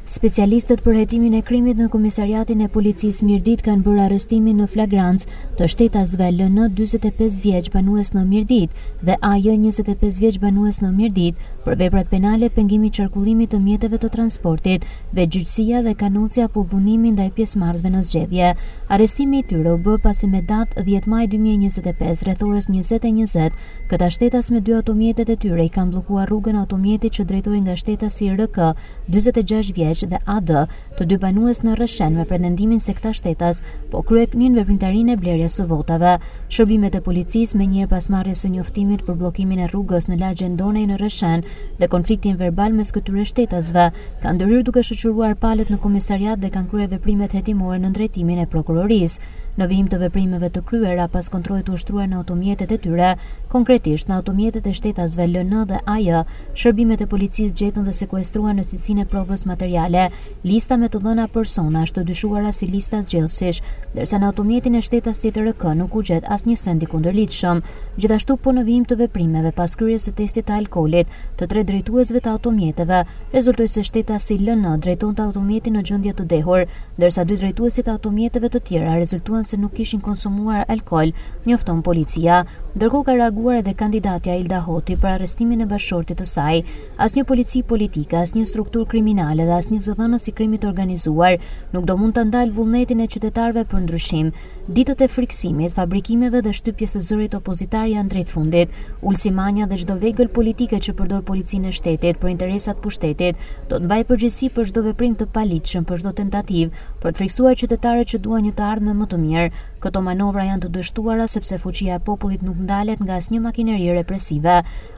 Specialistët për hetimin e krimit në Komisariatin e Policisë Mirdit kanë bërë arrestimin në flagrancë të shtetasve LN 45 vjeç banues në Mirdit dhe AJ 25 vjeç banues në Mirdit për veprat penale pengimi qarkullimit të mjeteve të transportit, veçgjyqësia dhe kanonsi apo vunimi ndaj pjesëmarrësve në zgjedhje. Arrestimi i tyre u bë pasi me datë 10 maj 2025 rreth orës 20:20 këta shtetas me dy automjetet e tyre i kanë bllokuar rrugën automjetit që drejtohej nga shtetasi RK 46 vjeç dhe AD, të dy banues në Rreshen me pretendimin se këta shtetas po kryenin veprimtarinë e blerjes së votave. Shërbimet e policisë menjëherë pas marrjes së njoftimit për bllokimin e rrugës në lagjen Donej në Rreshen dhe konfliktin verbal mes këtyre shtetasve, kanë ndërhyrë duke shoqëruar palët në komisariat dhe kanë kryer veprimet hetimore në drejtimin e prokurorisë. Në vijim të veprimeve të kryera pas kontrollit të ushtruar në automjetet e tyre, konkretisht në automjetet e shtetasve LN dhe AJ, shërbimet e policisë gjetën dhe sekuestruan në sesinë e provës materiale lista me të dhëna persona ashtu dyshuara si lista zgjedhësish, ndërsa në automjetin e shtetasit RK nuk u gjet asnjë send i kundërlidhshëm. Gjithashtu po në vijim të veprimeve pas kryerjes së testit të alkoolit të tre drejtuesve të automjeteve, rezultoi se shtetasi LN drejtonte automjetin në gjendje të dehur, ndërsa dy drejtuesit e automjeteve të tjera rezultuan se nuk kishin konsumuar alkool, njofton policia. Ndërkohë ka reaguar edhe kandidatja Ilda Hoti për arrestimin e bashkëshortit të saj. Asnjë polici politike, asnjë strukturë kriminale dhe asnjë zëdhënës i krimit organizuar nuk do mund të ndalë vullnetin e qytetarëve për ndryshim. Ditët e friksimit, fabrikimeve dhe shtypjes së zërit opozitar janë drejt fundit. Ulsimania dhe çdo vegël politike që përdor policinë e shtetit për interesat pushtetit do të mbajë përgjegjësi për çdo veprim të paligjshëm, për çdo tentativë për të friksuar qytetarët që duan një të ardhmë më të mirë. Këto manovra janë të dështuara sepse fuqia e popullit nuk ndalet nga asnjë makineri represive.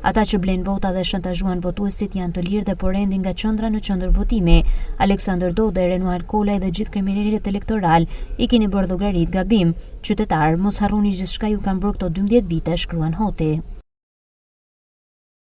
Ata që blejnë vota dhe shantazhuan votuesit janë të lirë dhe po rendin nga qendra në qendër votimi. Aleksandër Dodaj, Renuar Kolaj dhe gjithë kriminalët elektoral i keni bërë llogarit gabim. Qytetar, mos harroni gjithçka ju kanë bërë këto 12 vite, shkruan Hoti.